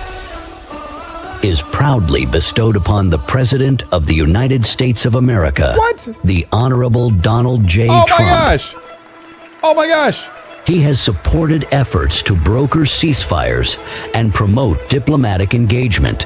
is proudly bestowed upon the President of the United States of America. What? The Honorable Donald J. Trump. Oh my gosh. He has supported efforts to broker ceasefires and promote diplomatic engagement,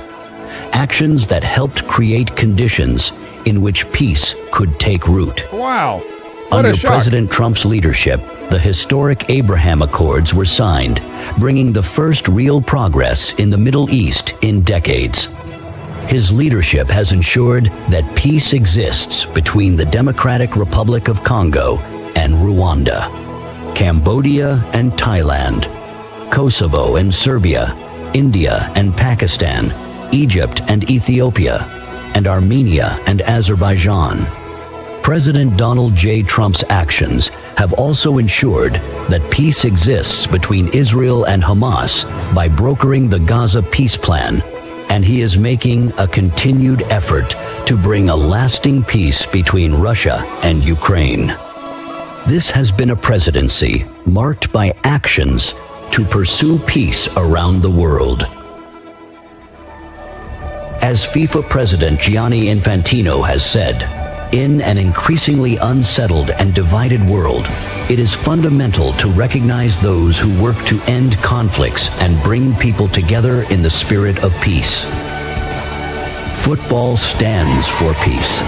actions that helped create conditions in which peace could take root. Wow. What Under a shock. President Trump's leadership, the historic Abraham Accords were signed, bringing the first real progress in the Middle East in decades. His leadership has ensured that peace exists between the Democratic Republic of Congo and Rwanda, Cambodia and Thailand, Kosovo and Serbia, India and Pakistan, Egypt and Ethiopia, and Armenia and Azerbaijan. President Donald J. Trump's actions have also ensured that peace exists between Israel and Hamas by brokering the Gaza peace plan, and he is making a continued effort to bring a lasting peace between Russia and Ukraine. This has been a presidency marked by actions to pursue peace around the world. As FIFA President Gianni Infantino has said, in an increasingly unsettled and divided world, it is fundamental to recognize those who work to end conflicts and bring people together in the spirit of peace. Football stands for peace.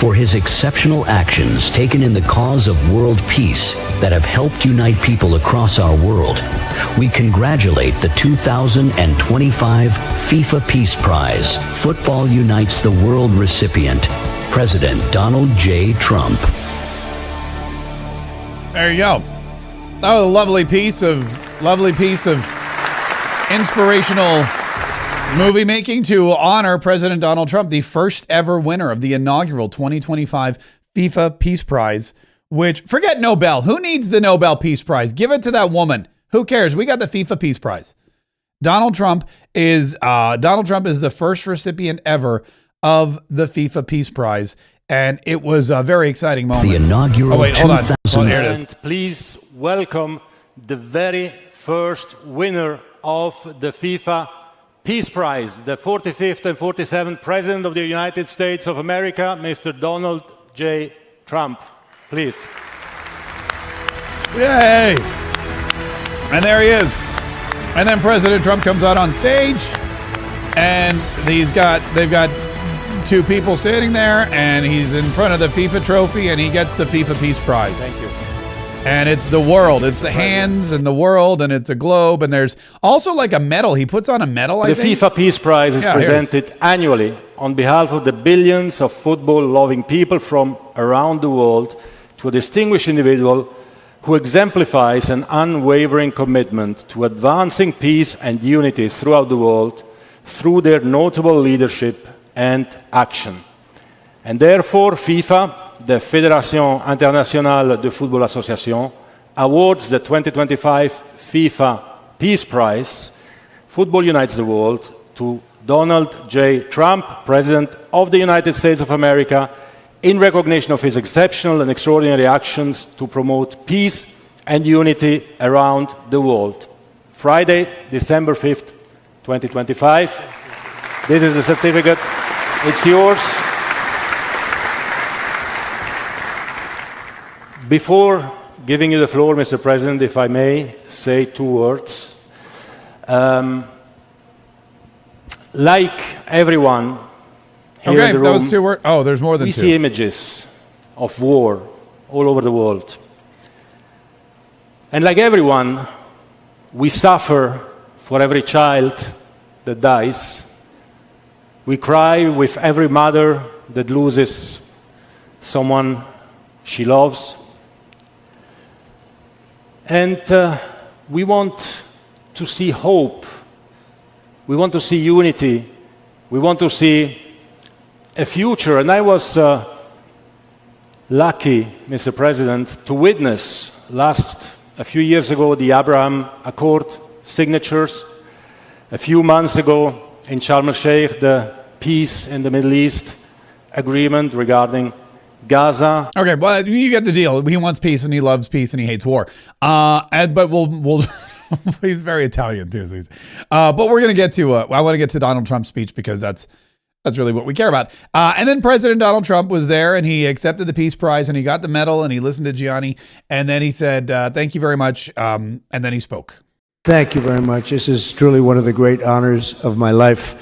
For his exceptional actions taken in the cause of world peace that have helped unite people across our world, we congratulate the 2025 FIFA Peace Prize. Football Unites the World recipient, President Donald J. Trump. There you go. That was a lovely piece of inspirational movie making to honor President Donald Trump, the first ever winner of the inaugural 2025 FIFA Peace Prize, which, forget Nobel. Who needs the Nobel Peace Prize? Give it to that woman. Who cares? We got the FIFA Peace Prize. Donald Trump is the first recipient ever of the FIFA Peace Prize, and it was a very exciting moment. The inaugural hold on. Oh, here it is. And please welcome the very first winner of the FIFA Peace Prize, the 45th and 47th President of the United States of America, Mr. Donald J. Trump. Please. Yay! And there he is. And then President Trump comes out on stage, and they've got two people standing there, and he's in front of the FIFA trophy, and he gets the FIFA Peace Prize. Thank you. And it's the world. It's the hands and the world, and it's a globe, and there's also like a medal. He puts on a medal, I think. The FIFA Peace Prize is presented annually on behalf of the billions of football-loving people from around the world to a distinguished individual who exemplifies an unwavering commitment to advancing peace and unity throughout the world through their notable leadership and action. And therefore, FIFA, the Fédération Internationale de Football Association, awards the 2025 FIFA Peace Prize, Football Unites the World, to Donald J. Trump, President of the United States of America, in recognition of his exceptional and extraordinary actions to promote peace and unity around the world. Friday, December 5th, 2025. This is the certificate. It's yours. Before giving you the floor, Mr. President, if I may say two words. Like everyone here in the room, that was 2 words. Oh, there's more than we two. see images of war all over the world. And like everyone, we suffer for every child that dies. We cry with every mother that loses someone she loves. And we want to see hope. We want to see unity. We want to see a future. And I was lucky, Mr. President, to witness a few years ago the Abraham Accord signatures. A few months ago in Sharm el-Sheikh, the peace in the Middle East agreement regarding Gaza. Okay, well, you get the deal. He wants peace, and he loves peace, and he hates war. But we'll he's very Italian too. So but we're gonna get to. I want to get to Donald Trump's speech because that's really what we care about. And then President Donald Trump was there, and he accepted the Peace Prize, and he got the medal, and he listened to Gianni, and then he said, "Thank you very much," and then he spoke. Thank you very much. This is truly one of the great honors of my life.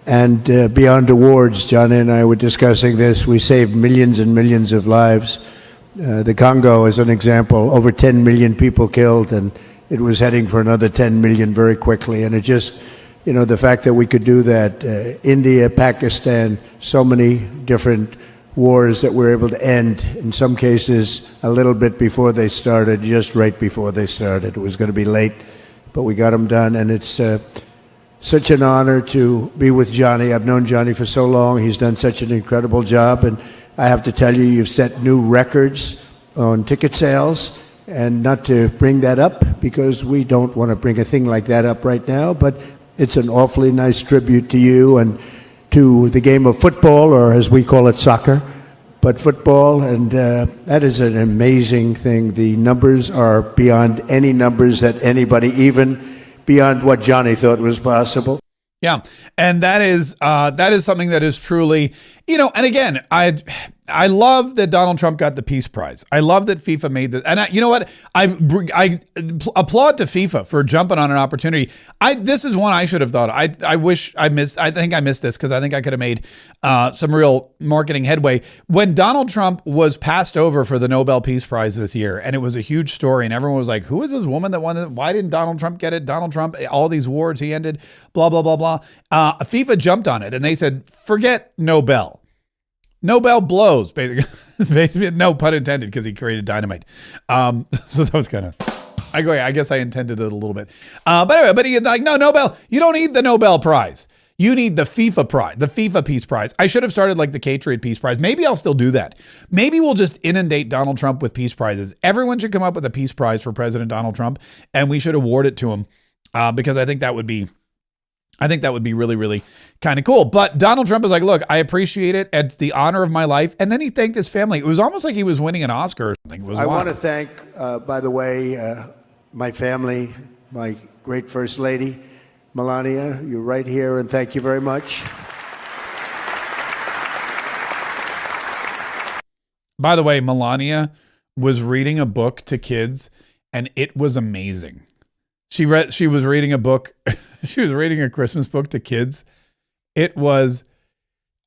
And beyond awards, Johnny and I were discussing this. We saved millions and millions of lives. The Congo, as an example, over 10 million people killed, and it was heading for another 10 million very quickly. And it just, the fact that we could do that, India, Pakistan, so many different wars that we're able to end, in some cases a little bit before they started, just right before they started. It was going to be late, but we got them done, and it's such an honor to be with Johnny. I've known Johnny for so long. He's done such an incredible job. And I have to tell you, you've set new records on ticket sales. And not to bring that up, because we don't want to bring a thing like that up right now, but it's an awfully nice tribute to you and to the game of football, or as we call it, soccer. but football, and that is an amazing thing. The numbers are beyond any numbers that anybody, even beyond what Johnny thought was possible. Yeah, and that is something that is truly, and again, I love that Donald Trump got the Peace Prize. I love that FIFA made this, and you know what? I applaud to FIFA for jumping on an opportunity. This is one I should have thought. I wish I missed. I think I missed this because I think I could have made some real marketing headway when Donald Trump was passed over for the Nobel Peace Prize this year, and it was a huge story, and everyone was like, "Who is this woman that won it? Why didn't Donald Trump get it? Donald Trump, all these wars he ended, blah blah blah blah." FIFA jumped on it, and they said, "Forget Nobel." Nobel blows, basically, no pun intended, because he created dynamite. So that was kind of, I guess I intended it a little bit. But anyway, but he's like, no, Nobel, you don't need the Nobel Prize. You need the FIFA Prize, the FIFA Peace Prize. I should have started like the Patriot Peace Prize. Maybe I'll still do that. Maybe we'll just inundate Donald Trump with peace prizes. Everyone should come up with a peace prize for President Donald Trump, and we should award it to him because I think that would be really, really kind of cool. But Donald Trump is like, look, I appreciate it. It's the honor of my life. And then he thanked his family. It was almost like he was winning an Oscar or something. It was I wild. want to thank, by the way, my family, my great First Lady, Melania. You're right here, and thank you very much. By the way, Melania was reading a book to kids, and it was amazing. She was reading a book. She was reading a Christmas book to kids. It was,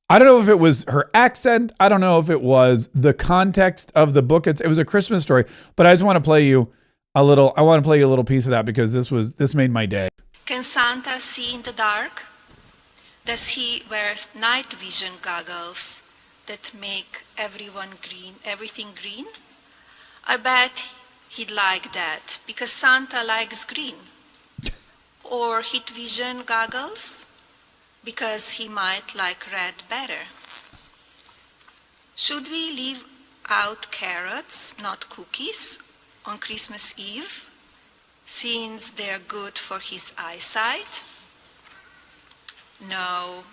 I don't know if it was her accent. I don't know if it was the context of the book. It was a Christmas story, but I just want to play you a little. I want to play you a little piece of that because this made my day. Can Santa see in the dark? Does he wear night vision goggles that make everything green? I bet he'd like that because Santa likes green. Or heat vision goggles because he might like red better. Should we leave out carrots, not cookies, on Christmas Eve, since they're good for his eyesight? No,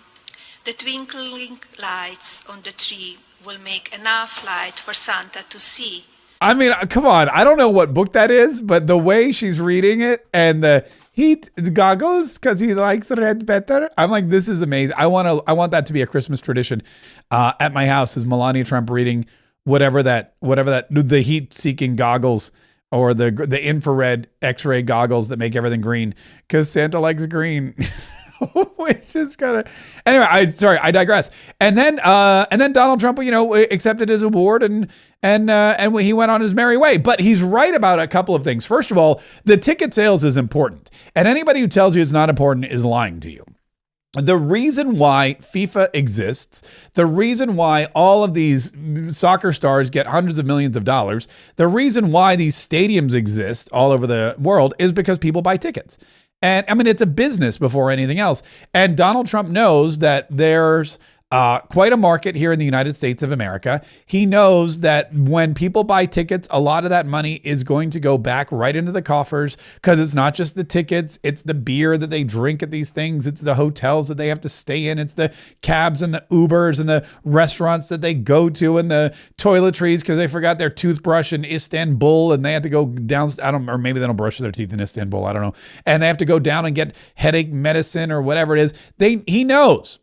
the twinkling lights on the tree will make enough light for Santa to see. I mean, come on. I don't know what book that is, but the way she's reading it and the heat goggles because he likes red better. I'm like, this is amazing. I want that to be a Christmas tradition at my house. Is Melania Trump reading whatever that the heat seeking goggles or the infrared X-ray goggles that make everything green because Santa likes green. It's just kind of anyway. I digress. And then Donald Trump, accepted his award and he went on his merry way. But he's right about a couple of things. First of all, the ticket sales is important, and anybody who tells you it's not important is lying to you. The reason why FIFA exists, the reason why all of these soccer stars get hundreds of millions of dollars, the reason why these stadiums exist all over the world is because people buy tickets. And I mean, it's a business before anything else. And Donald Trump knows that there's quite a market here in the United States of America. He knows that when people buy tickets, a lot of that money is going to go back right into the coffers because it's not just the tickets, it's the beer that they drink at these things, it's the hotels that they have to stay in, it's the cabs and the Ubers and the restaurants that they go to and the toiletries because they forgot their toothbrush in Istanbul and they have to go down, or maybe they don't brush their teeth in Istanbul, I don't know. And they have to go down and get headache medicine or whatever it is. He knows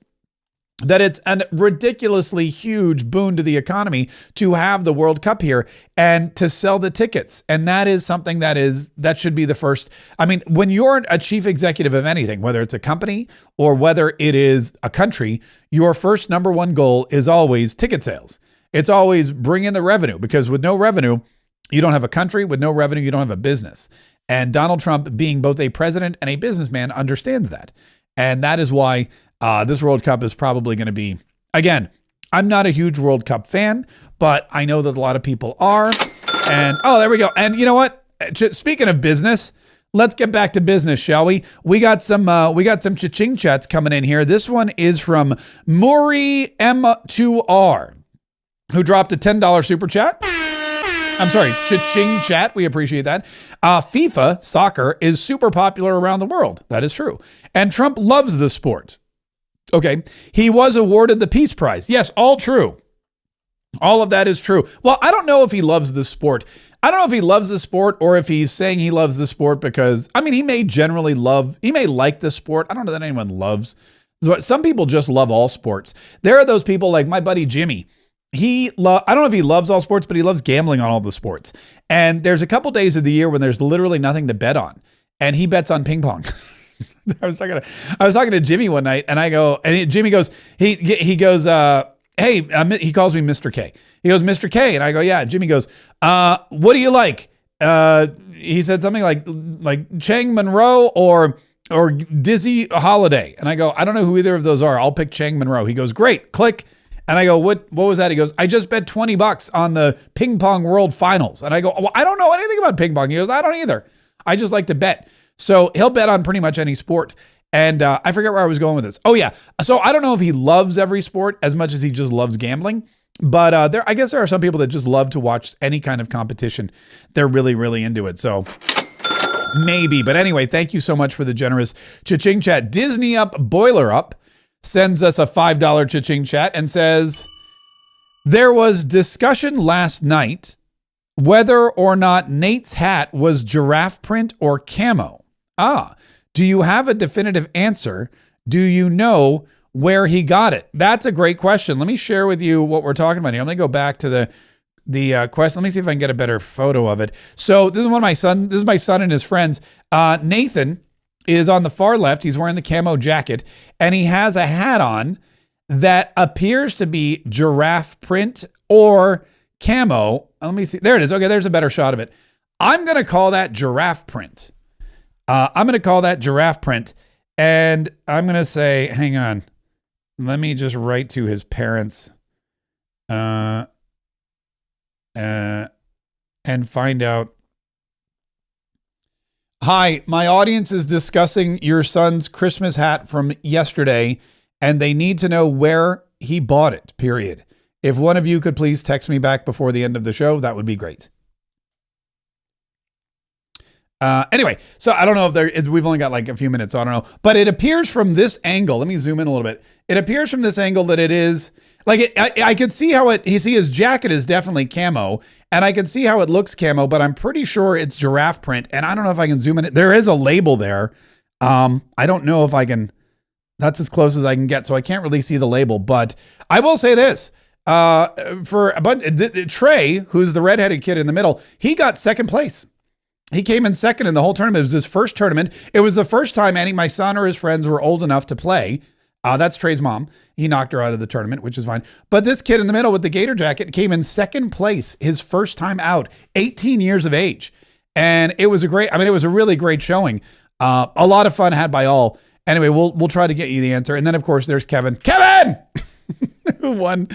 that it's a ridiculously huge boon to the economy to have the World Cup here and to sell the tickets. And that is something that should be the first. I mean, when you're a chief executive of anything, whether it's a company or whether it is a country, your first number one goal is always ticket sales. It's always bring in the revenue, because with no revenue, you don't have a country. With no revenue, you don't have a business. And Donald Trump, being both a president and a businessman, understands that. And that is why this World Cup is probably going to be, again, I'm not a huge World Cup fan, but I know that a lot of people are. And, oh, there we go. And you know what? Speaking of business, let's get back to business, shall we? We got some cha-ching chats coming in here. This one is from Muri M2R, who dropped a $10 super chat. I'm sorry, cha-ching chat. We appreciate that. FIFA, soccer, is super popular around the world. That is true. And Trump loves the sport. Okay, he was awarded the Peace Prize. Yes, all true. All of that is true. Well, I don't know if he loves the sport. I don't know if he loves the sport or if he's saying he loves the sport because, I mean, he may like the sport. I don't know that anyone loves. Some people just love all sports. There are those people like my buddy Jimmy. I don't know if he loves all sports, but he loves gambling on all the sports. And there's a couple days of the year when there's literally nothing to bet on. And he bets on ping pong. I was talking to Jimmy one night and Jimmy goes, he goes, hey, he calls me Mr. K. He goes, Mr. K. And I go, yeah. Jimmy goes, what do you like? He said something like Chang Monroe or Dizzy Holiday. And I go, I don't know who either of those are. I'll pick Chang Monroe. He goes, great, click. And I go, what was that? He goes, I just bet $20 on the ping pong world finals. And I go, well, I don't know anything about ping pong. He goes, I don't either. I just like to bet. So he'll bet on pretty much any sport. And I forget where I was going with this. Oh, yeah. So I don't know if he loves every sport as much as he just loves gambling. But I guess there are some people that just love to watch any kind of competition. They're really, really into it. So maybe. But anyway, thank you so much for the generous cha-ching chat. Disney Up Boiler Up sends us a $5 cha-ching chat and says, there was discussion last night whether or not Nate's hat was giraffe print or camo. Do you have a definitive answer? Do you know where he got it? That's a great question. Let me share with you what we're talking about here. I'm going to go back to the question. Let me see if I can get a better photo of it. So this is my son and his friends. Nathan is on the far left. He's wearing the camo jacket and he has a hat on that appears to be giraffe print or camo. Let me see. There it is. Okay, there's a better shot of it. I'm going to call that giraffe print. And I'm going to say, hang on. Let me just write to his parents and find out. Hi, my audience is discussing your son's Christmas hat from yesterday, and they need to know where he bought it, period. If one of you could please text me back before the end of the show, that would be great. Anyway, so I don't know if we've only got like a few minutes, so I don't know. But it appears from this angle, let me zoom in a little bit. It appears from this angle that it is, like, I could see how his jacket is definitely camo, and I could see how it looks camo, but I'm pretty sure it's giraffe print, and I don't know if I can zoom in. There is a label there. I don't know if I can, that's as close as I can get, so I can't really see the label, but I will say this. Trey, who's the redheaded kid in the middle, he got second place. He came in second in the whole tournament. It was his first tournament. It was the first time my son or his friends were old enough to play. That's Trey's mom. He knocked her out of the tournament, which is fine. But this kid in the middle with the gator jacket came in second place, his first time out, 18 years of age. And it was it was a really great showing. A lot of fun had by all. Anyway, we'll try to get you the answer. And then of course there's Kevin. who won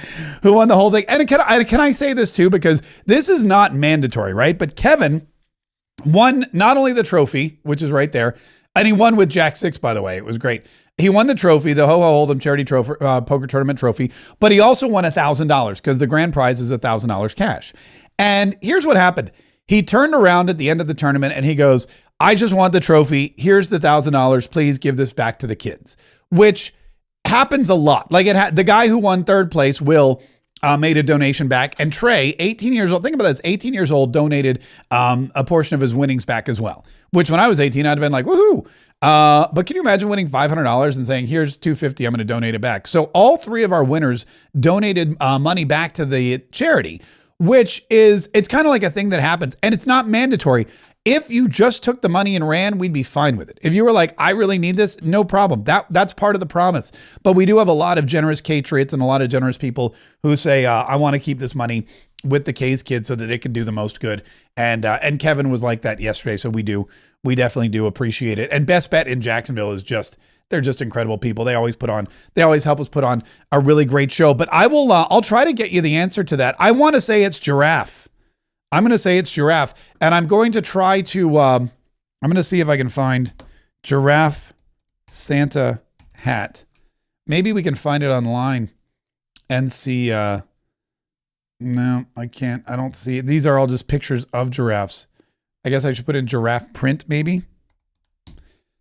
the whole thing. And can I say this too? Because this is not mandatory, right? But Kevin won not only the trophy, which is right there, and he won with Jack 6, by the way. It was great. He won the trophy, the Ho Ho Hold'em charity trophy, poker tournament trophy, but he also won $1,000 because the grand prize is $1,000 cash. And here's what happened. He turned around at the end of the tournament and he goes, I just want the trophy. Here's the $1,000. Please give this back to the kids, which happens a lot. Like the guy who won third place, Will, made a donation back, and Trey, 18 years old, think about this, 18 years old, donated a portion of his winnings back as well, which when I was 18, I'd have been like, woohoo. But can you imagine winning $500 and saying, here's $250, I'm going to donate it back. So all three of our winners donated money back to the charity, which it's kind of like a thing that happens, and it's not mandatory. If you just took the money and ran, we'd be fine with it. If you were like, I really need this, no problem. That's part of the promise. But we do have a lot of generous K-Triots and a lot of generous people who say, I want to keep this money with the K's kids so that it can do the most good. And Kevin was like that yesterday. So we definitely do appreciate it. And Best Bet in Jacksonville is they're just incredible people. They always help us put on a really great show. But I'll try to get you the answer to that. I want to say it's giraffe. I'm going to say it's giraffe, and I'm going to try to, I'm going to see if I can find giraffe Santa hat. Maybe we can find it online and see, no, I can't. I don't see it. These are all just pictures of giraffes. I guess I should put in giraffe print, maybe.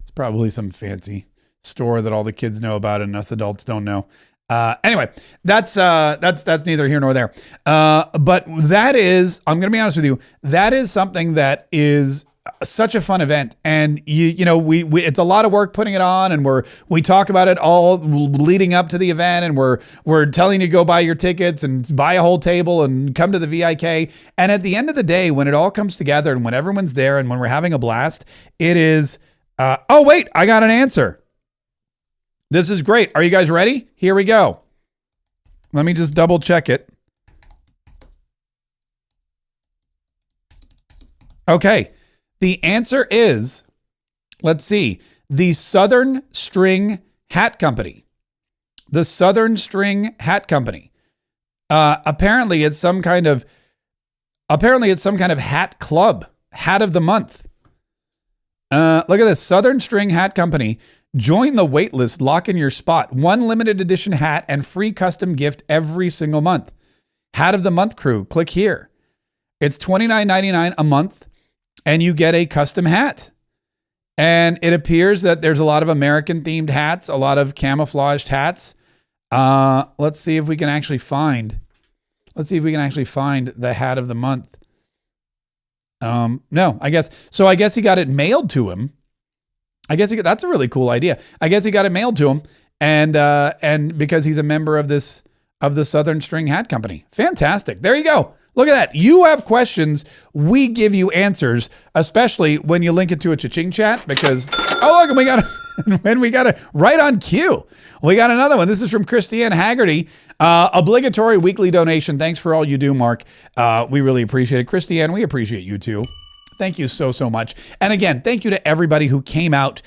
It's probably some fancy store that all the kids know about and us adults don't know. Anyway, that's neither here nor there. But that is, I'm going to be honest with you, that is something that is such a fun event. And you know, we it's a lot of work putting it on, and we talk about it all leading up to the event, and we're telling you to go buy your tickets and buy a whole table and come to the VIK. And at the end of the day, when it all comes together and when everyone's there and when we're having a blast, it is, oh wait, I got an answer. This is great. Are you guys ready? Here we go. Let me just double check it. Okay. The answer is, let's see, the Southern String Hat Company. The Southern String Hat Company. Apparently it's some kind of hat club, hat of the month. Look at this, Southern String Hat Company. Join the waitlist, lock in your spot. One limited edition hat and free custom gift every single month. Hat of the month crew, click here. It's $29.99 a month. And you get a custom hat. And it appears that there's a lot of American themed hats, a lot of camouflaged hats. Let's see if we can actually find the hat of the month. No, I guess he got it mailed to him. That's a really cool idea. I guess he got it mailed to him, and because he's a member of the Southern String Hat Company. Fantastic. There you go. Look at that. You have questions. We give you answers, especially when you link it to a cha-ching chat, because, oh, look, we got it right on cue. We got another one. This is from Christiane Haggerty. Obligatory weekly donation. Thanks for all you do, Mark. We really appreciate it. Christiane, we appreciate you too. Thank you so, so much. And again, thank you to everybody who came out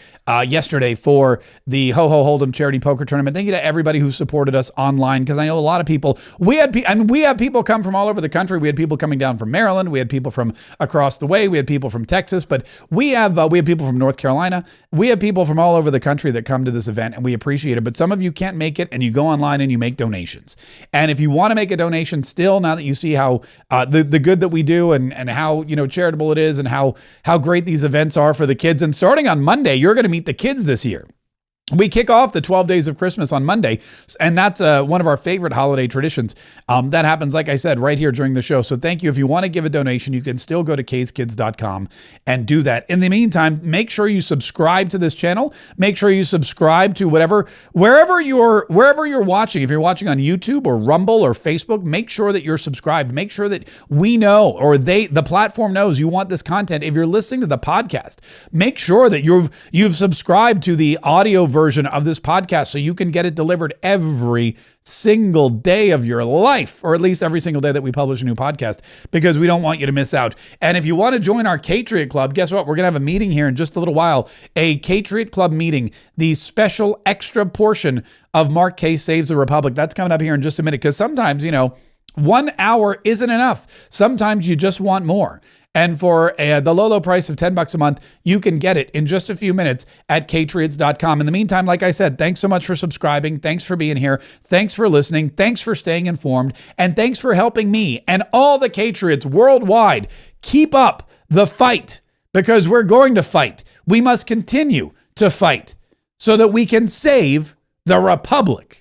yesterday for the Ho Ho Hold'em charity poker tournament. Thank you to everybody who supported us online, because I know a lot of people, we have people come from all over the country. We had people coming down from Maryland. We had people from across the way. We had people from Texas, but we have people from North Carolina. We have people from all over the country that come to this event, and we appreciate it. But some of you can't make it, and you go online and you make donations. And if you want to make a donation still, now that you see how the good that we do and how, you know, charitable it is, and how great these events are for the kids. And starting on Monday, you're going to meet the kids this year. We kick off the 12 days of Christmas on Monday, and that's one of our favorite holiday traditions. That happens, like I said, right here during the show. So thank you. If you want to give a donation, you can still go to kskids.com and do that. In the meantime, make sure you subscribe to this channel. Make sure you subscribe to wherever you're watching. If you're watching on YouTube or Rumble or Facebook, make sure that you're subscribed. Make sure that we know, or the platform knows, you want this content. If you're listening to the podcast, make sure that you've subscribed to the audio version of this podcast so you can get it delivered every single day of your life, or at least every single day that we publish a new podcast, because we don't want you to miss out. And if you want to join our Catriot Club, guess what? We're going to have a meeting here in just a little while, a Catriot Club meeting, the special extra portion of Mark K Saves the Republic. That's coming up here in just a minute, because sometimes, you know, 1 hour isn't enough. Sometimes you just want more. And for the low price of $10 a month, you can get it in just a few minutes at Catriots.com. In the meantime, like I said, thanks so much for subscribing. Thanks for being here. Thanks for listening. Thanks for staying informed. And thanks for helping me and all the Catriots worldwide keep up the fight, because we're going to fight. We must continue to fight so that we can save the Republic.